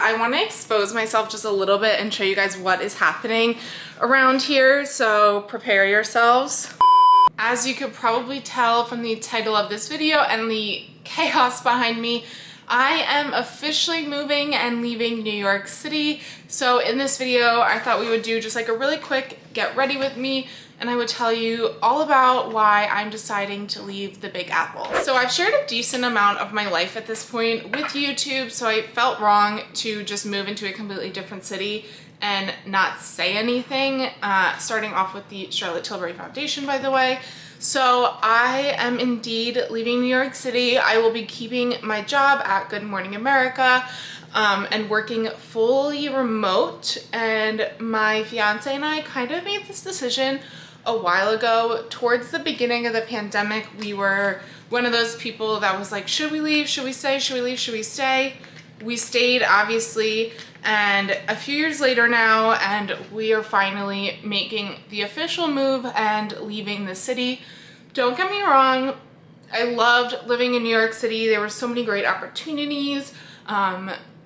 I want to expose myself just a little bit and show you guys what is happening around here, so prepare yourselves. As you could probably tell from the title of this video and the chaos behind me, I am officially moving and leaving New York City. So in this video, I thought we would do just like a really quick get ready with me, and I would tell you all about why I'm deciding to leave the Big Apple. So I've shared a decent amount of my life at this point with YouTube, so I felt wrong to just move into a completely different city and not say anything, starting off with the Charlotte Tilbury Foundation, by the way. So I am indeed leaving New York City. I will be keeping my job at Good Morning America and working fully remote. And my fiance and I kind of made this decision a while ago. Towards the beginning of the pandemic, we were one of those people that was like, should we leave? Should we stay? Should we leave? Should we stay? We stayed, obviously, and a few years later now, and we are finally making the official move and leaving the city. Don't get me wrong, I loved living in New York City. There were so many great opportunities.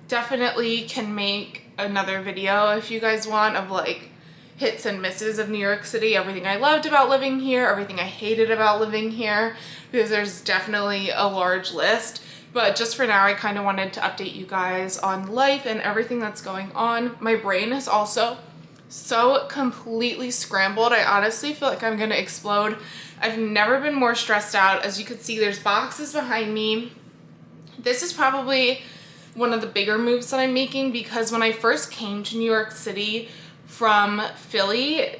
Definitely can make another video if you guys want, of like hits and misses of New York City, everything I loved about living here, everything I hated about living here, because there's definitely a large list. But just for now, I kind of wanted to update you guys on life and everything that's going on. My brain is also so completely scrambled. I honestly feel like I'm gonna explode. I've never been more stressed out. As you can see, there's boxes behind me. This is probably one of the bigger moves that I'm making, because when I first came to New York City from Philly,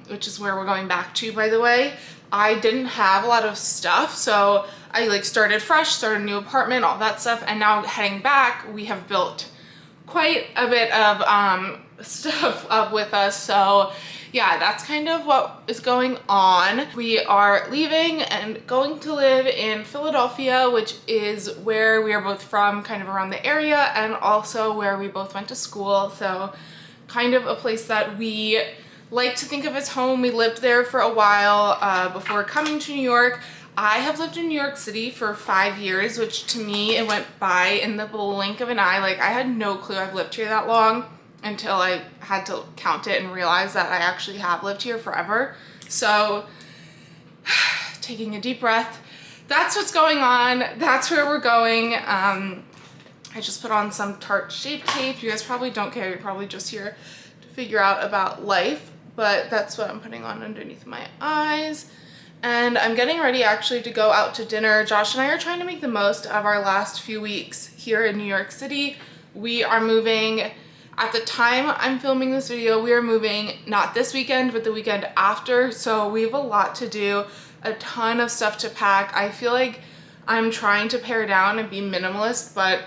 which is where we're going back to, by the way, I didn't have a lot of stuff. So I like started fresh, started a new apartment, all that stuff. And now heading back, we have built quite a bit of stuff up with us. So yeah, that's kind of what is going on. We are leaving and going to live in Philadelphia, which is where we are both from, kind of around the area, and also where we both went to school. So kind of a place that we like to think of as home. We lived there for a while before coming to New York. I have lived in New York City for 5 years, which to me, it went by in the blink of an eye. Like, I had no clue I've lived here that long until I had to count it and realize that I actually have lived here forever. So taking a deep breath, that's what's going on. That's where we're going. I just put on some Tarte Shape Tape. You guys probably don't care. You're probably just here to figure out about life, but that's what I'm putting on underneath my eyes. And I'm getting ready actually to go out to dinner. Josh and I are trying to make the most of our last few weeks here in New York City. We are moving, at the time I'm filming this video, we are moving not this weekend, but the weekend after. So we have a lot to do, a ton of stuff to pack. I feel like I'm trying to pare down and be minimalist, but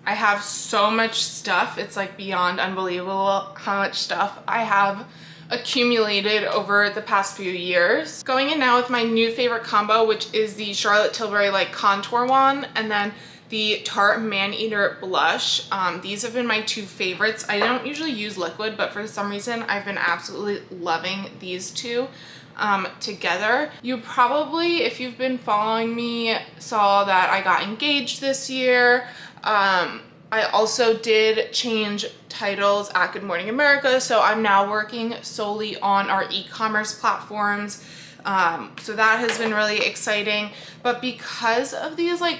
I have so much stuff. It's like beyond unbelievable how much stuff I have accumulated over the past few years. Going in now with my new favorite combo, which is the Charlotte Tilbury like contour one, and then the Tarte Man-Eater blush. These have been my two favorites. I don't usually use liquid, but for some reason I've been absolutely loving these two together. You probably, if you've been following me, saw that I got engaged this year. I also did change titles at Good Morning America, so I'm now working solely on our e-commerce platforms. So that has been really exciting. But because of these like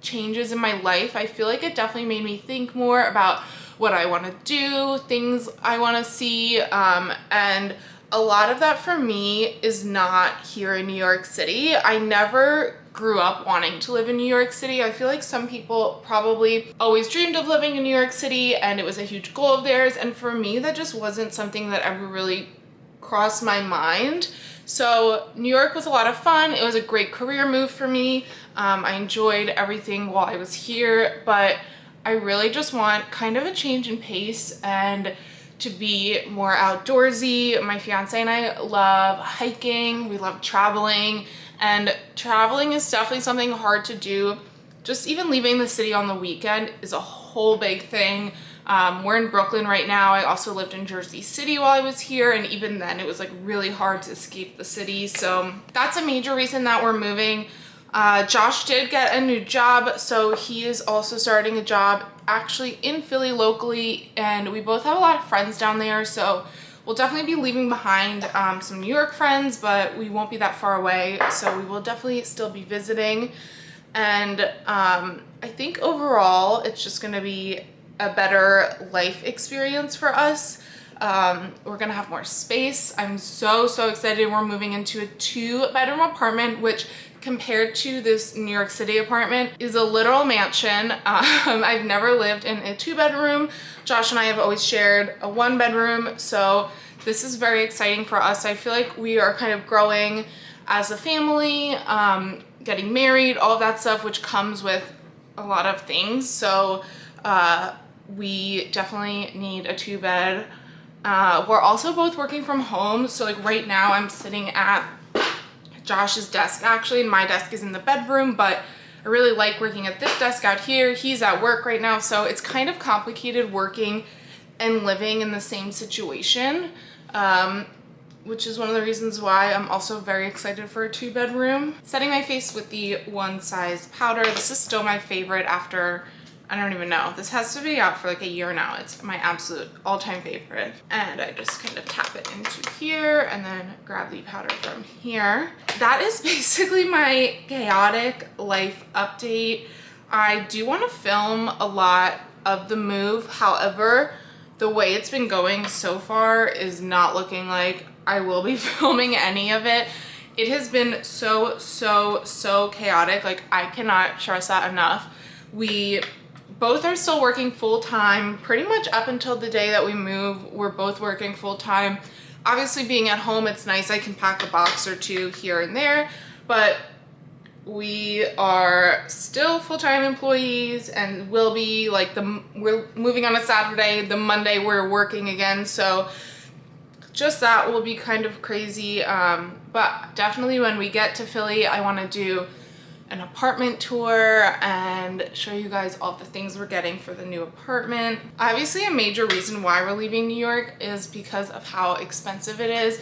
changes in my life, I feel like it definitely made me think more about what I want to do, things I want to see, and a lot of that for me is not here in New York City. I never grew up wanting to live in New York City. I feel like some people probably always dreamed of living in New York City and it was a huge goal of theirs. And for me, that just wasn't something that ever really crossed my mind. So New York was a lot of fun. It was a great career move for me. I enjoyed everything while I was here, but I really just want kind of a change in pace and to be more outdoorsy. My fiance and I love hiking. We love traveling, and traveling is definitely something hard to do. Just even leaving the city on the weekend is a whole big thing. We're in Brooklyn right now. I also lived in Jersey City while I was here, and even then it was like really hard to escape the city. So that's a major reason that we're moving. Josh did get a new job, so he is also starting a job actually in Philly locally, and we both have a lot of friends down there, so we'll definitely be leaving behind some New York friends, but we won't be that far away, so we will definitely still be visiting. And I think overall it's just gonna be a better life experience for us. We're gonna have more space. I'm so excited. We're moving into a 2-bedroom apartment, which compared to this New York City apartment is a literal mansion. I've never lived in a 2-bedroom. Josh and I have always shared a 1-bedroom, so this is very exciting for us. I feel like we are kind of growing as a family, getting married, all of that stuff, which comes with a lot of things. So we definitely need a 2-bed. We're also both working from home, so like right now I'm sitting at Josh's desk actually, and my desk is in the bedroom, but I really like working at this desk out here. He's at work right now, so it's kind of complicated working and living in the same situation, which is one of the reasons why I'm also very excited for a 2-bedroom. Setting my face with the One Size powder. This is still my favorite after, I don't even know. This has to be out for like a year now. It's my absolute all-time favorite. And I just kind of tap it into here and then grab the powder from here. That is basically my chaotic life update. I do want to film a lot of the move. However, the way it's been going so far is not looking like I will be filming any of it. It has been so chaotic. Like, I cannot stress that enough. We both are still working full-time pretty much up until the day that we move. We're both working full-time. Obviously, being at home, it's nice. I can pack a box or two here and there, but we are still full-time employees and will be like we're moving on a Saturday. The Monday we're working again, so just that will be kind of crazy. But definitely when we get to Philly, I want to do an apartment tour and show you guys all the things we're getting for the new apartment. Obviously, a major reason why we're leaving New York is because of how expensive it is.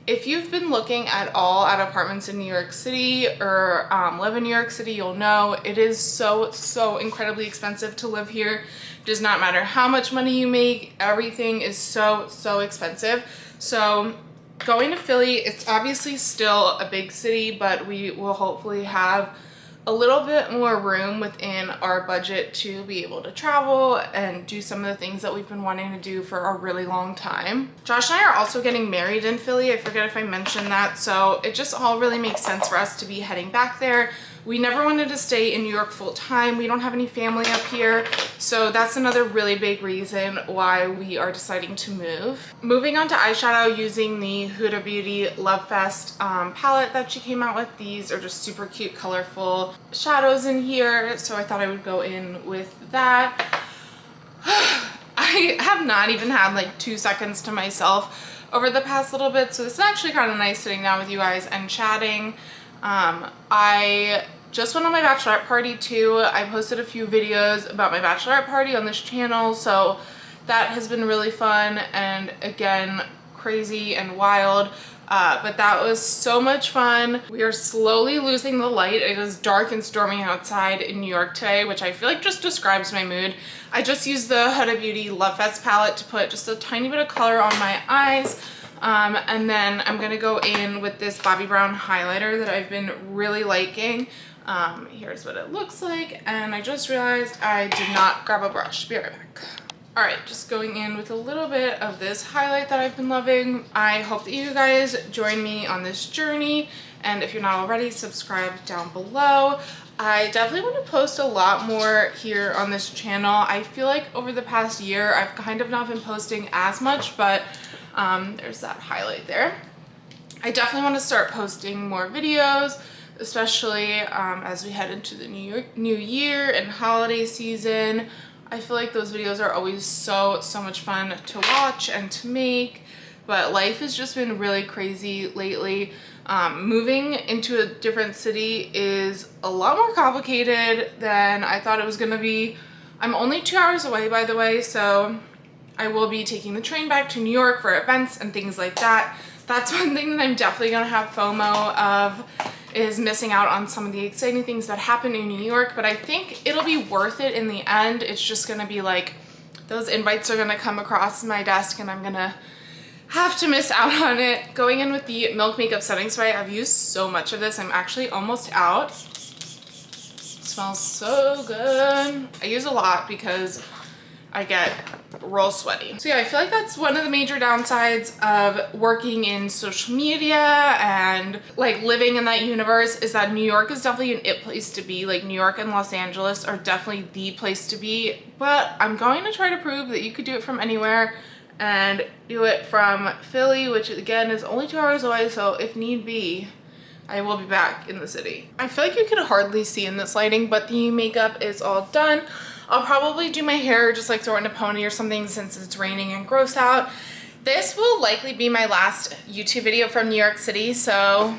If you've been looking at all at apartments in New York City or live in New York City, you'll know it is so incredibly expensive to live here. It does not matter how much money you make, everything is so expensive. So going to Philly, it's obviously still a big city, but we will hopefully have a little bit more room within our budget to be able to travel and do some of the things that we've been wanting to do for a really long time. Josh and I are also getting married in Philly. I forget if I mentioned that. So it just all really makes sense for us to be heading back there. We never wanted to stay in New York full time. We don't have any family up here. So that's another really big reason why we are deciding to move. Moving on to eyeshadow, using the Huda Beauty Love Fest palette that she came out with. These are just super cute, colorful shadows in here. So I thought I would go in with that. I have not even had like 2 seconds to myself over the past little bit. So this is actually kind of nice sitting down with you guys and chatting. I just went on my bachelorette party too. I posted a few videos about my bachelorette party on this channel, so that has been really fun and again crazy and wild, but that was so much fun. We are slowly losing the light. It is dark and stormy outside in New York today, which I feel like just describes my mood. I just used the Huda Beauty Love Fest palette to put just a tiny bit of color on my eyes. And then I'm gonna go in with this Bobbi Brown highlighter that I've been really liking. Here's what it looks like, and I just realized I did not grab a brush. Be right back. All right, just going in with a little bit of this highlight that I've been loving. I hope that you guys join me on this journey, and if you're not already, subscribe down below. I definitely want to post a lot more here on this channel. I feel like over the past year, I've kind of not been posting as much, but there's that highlight there. I definitely want to start posting more videos, especially as we head into the new year and holiday season. I feel like those videos are always so much fun to watch and to make, but life has just been really crazy lately. Moving into a different city is a lot more complicated than I thought it was gonna be. I'm only 2 hours away, by the way, so I will be taking the train back to New York for events and things like that. That's one thing that I'm definitely gonna have FOMO of, is missing out on some of the exciting things that happen in New York, but I think it'll be worth it in the end. It's just gonna be like, those invites are gonna come across my desk and I'm gonna have to miss out on it. Going in with the Milk Makeup Setting Spray, I've used so much of this. I'm actually almost out. It smells so good. I use a lot because I get real sweaty. So yeah, I feel like that's one of the major downsides of working in social media and like living in that universe, is that New York is definitely an it place to be. Like New York and Los Angeles are definitely the place to be, but I'm going to try to prove that you could do it from anywhere and do it from Philly, which again is only 2 hours away, so if need be, I will be back in the city. I feel like you can hardly see in this lighting, but the makeup is all done. I'll probably do my hair, just like throw it in a pony or something since it's raining and gross out. This will likely be my last YouTube video from New York City, so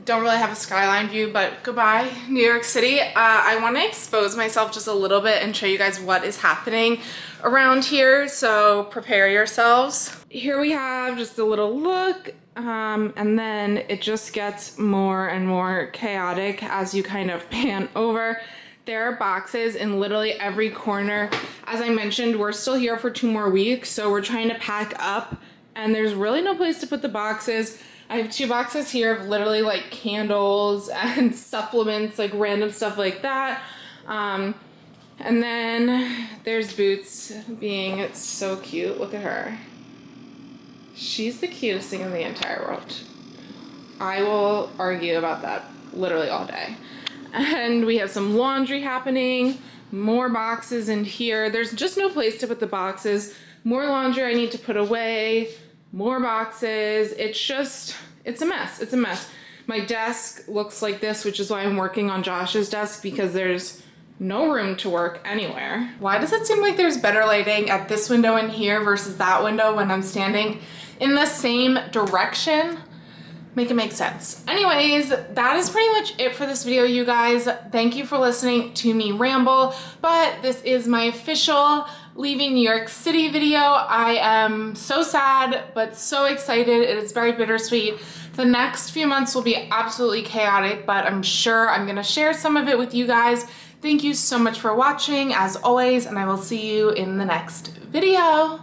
don't really have a skyline view, but goodbye, New York City. I want to expose myself just a little bit and show you guys what is happening around here, so prepare yourselves. Here we have just a little look, and then it just gets more and more chaotic as you kind of pan over. There are boxes in literally every corner. As I mentioned, we're still here for 2 more weeks, so we're trying to pack up, and there's really no place to put the boxes. I have 2 boxes here of literally like candles and supplements, like random stuff like that. And then there's Boots being so cute. Look at her. She's the cutest thing in the entire world. I will argue about that literally all day. And we have some laundry happening, more boxes in here. There's just no place to put the boxes. More laundry I need to put away, more boxes. It's a mess. It's a mess. My desk looks like this, which is why I'm working on Josh's desk, because there's no room to work anywhere. Why does it seem like there's better lighting at this window in here versus that window when I'm standing in the same direction? Make it make sense. Anyways, that is pretty much it for this video, you guys. Thank you for listening to me ramble, but this is my official leaving New York City video. I am so sad, but so excited. It is very bittersweet. The next few months will be absolutely chaotic, but I'm sure I'm gonna share some of it with you guys. Thank you so much for watching, as always, and I will see you in the next video.